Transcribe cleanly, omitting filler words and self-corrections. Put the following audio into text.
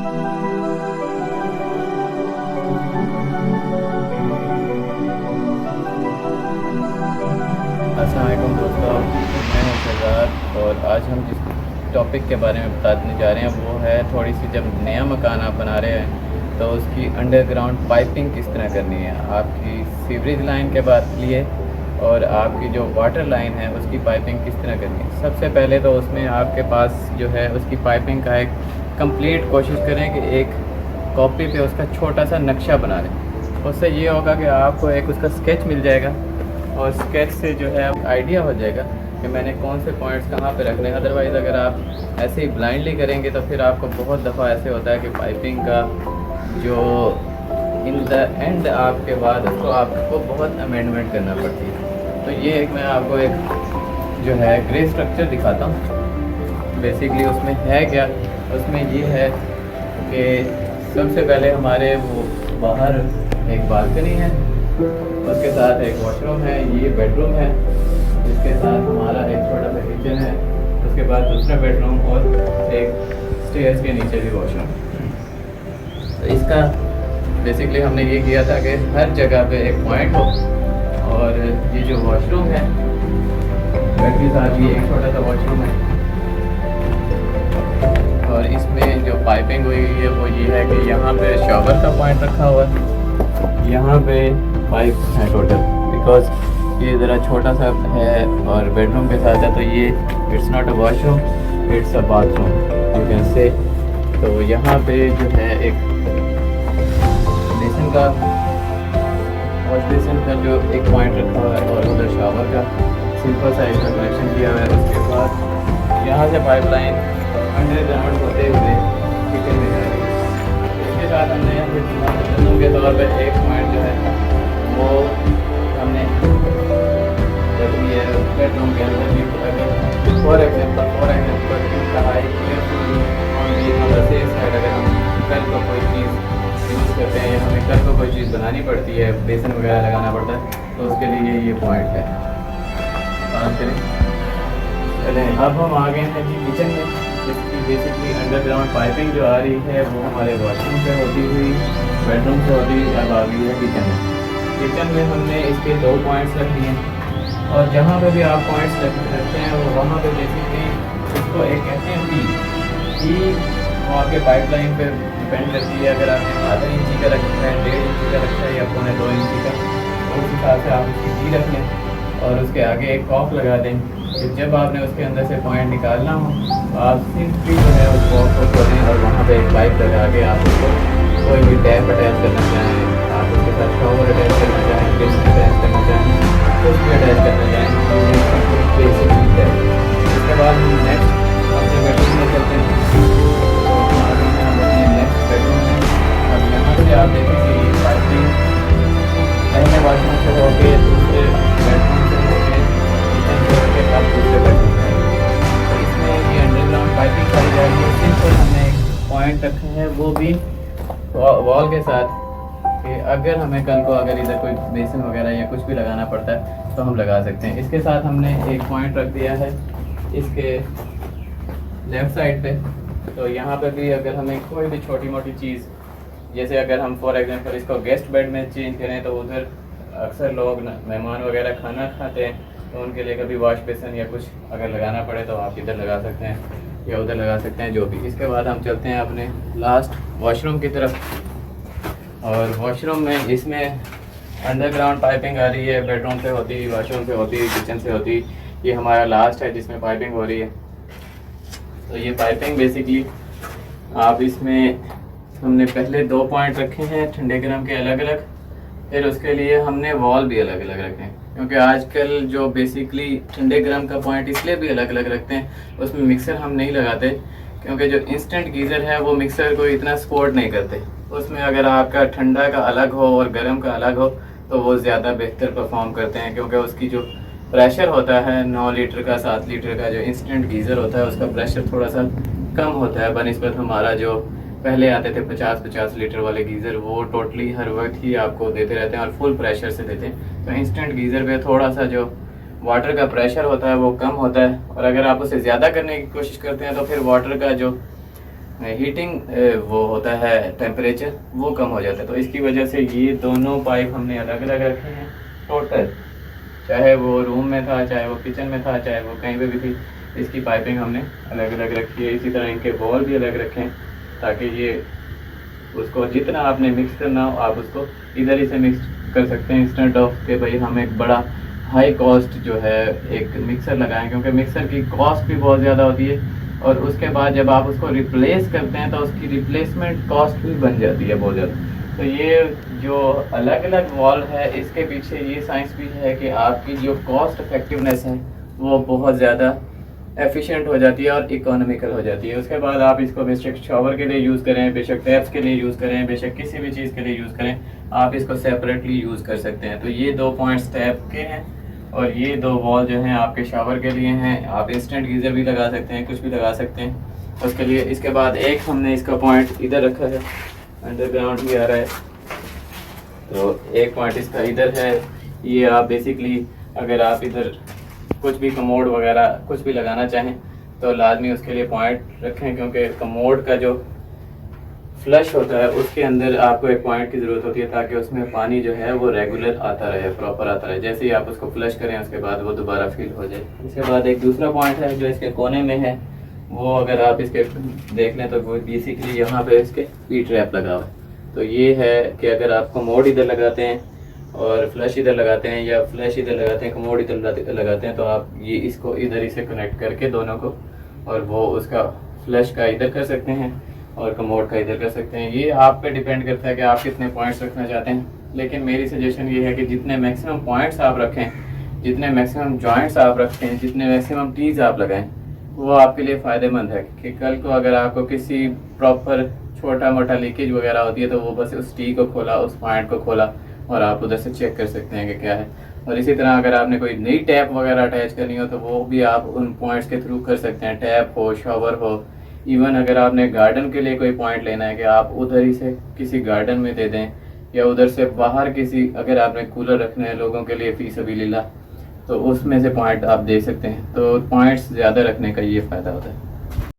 अस्सलाम वालेकुम दोस्तों, मैं हूं शहजाद और आज हम जिस टॉपिक के बारे में बताने जा रहे हैं वो है थोड़ी सी, जब नया मकान आप बना रहे हैं तो उसकी अंडरग्राउंड पाइपिंग किस तरह करनी है। आपकी सीवरेज लाइन के बाद लिए और आपकी जो वाटर लाइन है उसकी पाइपिंग किस तरह करनी है। सबसे पहले तो उसमें आपके पास जो है उसकी पाइपिंग का एक कंप्लीट कोशिश करें कि एक कॉपी पे उसका छोटा सा नक्शा बना लें। उससे ये होगा कि आपको एक उसका स्केच मिल जाएगा और स्केच से जो है आइडिया हो जाएगा कि मैंने कौन से पॉइंट्स कहाँ पे रखने हैं। अदरवाइज़ अगर आप ऐसे ही ब्लाइंडली करेंगे तो फिर आपको बहुत दफ़ा ऐसे होता है कि पाइपिंग का जो इन द एंड आपके बाद उसको आपको बहुत अमेंडमेंट करना पड़ती है। तो ये एक मैं आपको एक जो है ग्रे स्ट्रक्चर दिखाता हूँ। बेसिकली उसमें है क्या, उसमें ये है कि सबसे पहले हमारे वो बाहर एक बालकनी है, उसके साथ एक वॉशरूम है, ये बेडरूम है, इसके साथ हमारा एक छोटा सा किचन है, उसके बाद दूसरा बेडरूम और एक स्टेयर्स के नीचे भी वॉशरूम। तो इसका बेसिकली हमने ये किया था कि हर जगह पे एक पॉइंट हो। और ये जो वॉशरूम है बेड के साथ ये एक छोटा सा वॉशरूम है और इसमें जो पाइपिंग हुई है वो ये है कि यहाँ पे शॉवर का पॉइंट रखा हुआ है, यहाँ पे पाइप है टोटल, बिकॉज ये ज़रा छोटा सा है और बेडरूम के साथ है। तो ये it's not a washroom, it's a bathroom you can say. तो यहाँ पे जो है एक बेसिन का वॉश बेसिन का जो एक पॉइंट रखा हुआ है और उधर शावर का सिंपल सा इसका कनेक्शन किया हुआ है। उसके बाद यहाँ से पाइपलाइन अंडरग्राउंड होते हुए किचन में जा रही है। इसके साथ हमने बेडरूम के तौर पर एक पॉइंट जो है वो हमने जब ये बेडरूम के अंदर भी अगर फॉर एग्जाम्पल कहा सेफ साइड अगर हम कल को कोई चीज़ यूज़ करते हैं या हमें कल को कोई चीज़ बनानी पड़ती है, बेसन वगैरह लगाना पड़ता है, तो उसके लिए ये पॉइंट है। बात करें चलें, अब हम आ गए हैं जी किचन में, जिसकी बेसिकली अंडरग्राउंड पाइपिंग जो आ रही है वो हमारे वॉशरूम से होती हुई बेडरूम से होती हुई अब आ गई है किचन में। किचन में हमने इसके 2 पॉइंट्स रख दिए और जहाँ पे भी आप पॉइंट्स रखते हैं वो वहाँ पे बेसिकली इसको एक कहते हैं पी वो आपके पाइपलाइन पे डिपेंड करती है। अगर आपने आधा इंची का रखा है, 1.5 इंची का रखा है या 1.25 इंची का, तो उस हिसाब से आप उसकी पी रख लें और उसके आगे एक कॉक लगा दें। तो जब आपने उसके अंदर से पॉइंट निकालना हो तो आप सिंपली जो है उस कॉक को खोलें और वहाँ पे एक पाइप लगा के आप उसको कोई भी टैप अटैच करना चाहें, आप उसके साथ शॉवर अटैच करना चाहें, बेसिन अटैच करना चाहें, कुछ भी अटैच करना चाहें, बेसिक चीज़ है। इसके बाद हम नेक्स्ट अपने बेडरूम में चलते हैं। तो आ गए हैं हम अपने नेक्स्ट बेडरूम में। अब यहाँ से आप देखेंगे ये पाइपिंग पहले वॉशरूम से होके दूसरे बेडरूम से होके किचन से होके अब दूसरे बेडरूम में आएगी। तो इसमें ये अंडरग्राउंड पाइपिंग करी जा रही है। सिंपल हमने एक पॉइंट रखे हैं वो भी वॉल के साथ कि अगर हमें कल को अगर इधर कोई बेसिन वगैरह या कुछ भी लगाना पड़ता है तो हम लगा सकते हैं। इसके साथ हमने एक पॉइंट रख दिया है इसके लेफ़्ट साइड पे। तो यहाँ पे भी अगर हमें कोई भी छोटी मोटी चीज़, जैसे अगर हम फॉर एग्जांपल इसको गेस्ट बेड में चेंज करें तो उधर अक्सर लोग मेहमान वगैरह खाना खाते हैं तो उनके लिए कभी वॉश बेसिन या कुछ अगर लगाना पड़े तो आप इधर लगा सकते हैं या उधर लगा सकते हैं, जो भी। इसके बाद हम चलते हैं अपने लास्ट वॉशरूम की तरफ। और वॉशरूम में इसमें अंडरग्राउंड पाइपिंग आ रही है, बेडरूम से होती, वॉशरूम से होती, किचन से होती। ये हमारा लास्ट है जिसमें पाइपिंग हो रही है। तो ये पाइपिंग बेसिकली आप इसमें हमने पहले 2 पॉइंट रखे हैं ठंडे गर्म के अलग अलग, फिर उसके लिए हमने वॉल भी अलग अलग रखे हैं, क्योंकि आजकल जो बेसिकली ठंडे गर्म का पॉइंट इसलिए भी अलग अलग रखते हैं, उसमें मिक्सर हम नहीं लगाते क्योंकि जो इंस्टेंट गीज़र है वो मिक्सर को इतना सपोर्ट नहीं करते। उसमें अगर आपका ठंडा का अलग हो और गर्म का अलग हो तो वो ज़्यादा बेहतर परफॉर्म करते हैं, क्योंकि उसकी जो प्रेशर होता है 9 लीटर का 7 लीटर का जो इंस्टेंट गीज़र होता है उसका प्रेशर थोड़ा सा कम होता है बनिस्बत हमारा जो पहले आते थे 50-50 लीटर वाले गीज़र, वो टोटली हर वक्त ही आपको देते रहते हैं और फुल प्रेशर से देते हैं। तो इंस्टेंट गीज़र पे थोड़ा सा जो वाटर का प्रेशर होता है वो कम होता है, और अगर आप उसे ज़्यादा करने की कोशिश करते हैं तो फिर वाटर का जो हीटिंग वो होता है टेम्परेचर वो कम हो जाता है। तो इसकी वजह से ये दोनों पाइप हमने अलग अलग रखे हैं टोटल, चाहे वो रूम में था, चाहे वो किचन में था, चाहे वो कहीं पे भी थी, इसकी पाइपिंग हमने अलग अलग रखी है। इसी तरह इनके बॉल भी अलग रखें ताकि ये उसको जितना आपने मिक्स करना हो आप उसको इधर ही से मिक्स कर सकते हैं, इंस्टेंट ऑफ के भाई हम एक बड़ा हाई कॉस्ट जो है एक मिक्सर लगाएं, क्योंकि मिक्सर की कॉस्ट भी बहुत ज़्यादा होती है और उसके बाद जब आप उसको रिप्लेस करते हैं तो उसकी रिप्लेसमेंट कॉस्ट भी बन जाती है बहुत ज़्यादा। तो ये जो अलग अलग वॉल है इसके पीछे ये साइंस भी है कि आपकी जो कॉस्ट इफेक्टिवनेस है वो बहुत ज़्यादा एफिशिएंट हो जाती है और इकोनॉमिकल हो जाती है। उसके बाद आप इसको बेशक शॉवर के लिए यूज़ करें, बेशक टैप्स के लिए यूज़ करें, बेशक किसी भी चीज़ के लिए यूज़ करें, आप इसको सेपरेटली यूज़ कर सकते हैं। तो ये 2 पॉइंट्स टैप के हैं और ये 2 वॉल जो हैं आपके शावर के लिए हैं। आप इंस्टेंट गीज़र भी लगा सकते हैं, कुछ भी लगा सकते हैं उसके लिए। इसके बाद एक हमने इसका पॉइंट इधर रखा है, अंडरग्राउंड भी आ रहा है, तो एक पॉइंट इसका इधर है। ये आप बेसिकली अगर आप इधर कुछ भी कमोड वगैरह कुछ भी लगाना चाहें तो लाजमी उसके लिए पॉइंट रखें, क्योंकि कमोड का जो फ्लश होता है उसके अंदर आपको एक पॉइंट की ज़रूरत होती है ताकि उसमें पानी जो है वो रेगुलर आता रहे, प्रॉपर आता रहे। जैसे ही आप उसको फ्लश करें उसके बाद वो दोबारा फिल हो जाए। इसके बाद एक दूसरा पॉइंट है जो इसके कोने में है, वो अगर आप इसके देख लें तो वो बेसिकली यहाँ पे इसके पी ट्रैप लगा हुआ है। तो ये है कि अगर आप कमोड इधर लगाते हैं और फ्लश इधर लगाते हैं या फ्लश इधर लगाते हैं, कमोड इधर लगाते हैं, तो आप ये इसको इधर ही से कनेक्ट करके दोनों को और वो उसका फ्लश का इधर कर सकते हैं और कमोड का इधर कर सकते हैं। ये आप पे डिपेंड करता है कि आप कितने पॉइंट्स रखना चाहते हैं, लेकिन मेरी सजेशन ये है कि जितने मैक्सिमम पॉइंट्स आप रखें, जितने मैक्सिमम जॉइंट्स आप रखें, जितने मैक्सिमम टीज़ आप लगाएं, वो आपके लिए फ़ायदेमंद है कि कल को अगर आपको किसी प्रॉपर छोटा मोटा लीकेज वगैरह होती है तो वो बस उस टी को खोला, उस पॉइंट को खोला और आप उधर से चेक कर सकते हैं कि क्या है। और इसी तरह अगर आपने कोई नई टैप वगैरह अटैच करनी हो तो वो भी आप उन पॉइंट्स के थ्रू कर सकते हैं, टैप हो, शॉवर हो। इवन अगर आपने गार्डन के लिए कोई पॉइंट लेना है कि आप उधर ही से किसी गार्डन में दे दें या उधर से बाहर किसी, अगर आपने कूलर रखने हैं लोगों के लिए फी सबीलिल्लाह, तो उसमें से पॉइंट आप दे सकते हैं। तो पॉइंट्स ज़्यादा रखने का ये फ़ायदा होता है।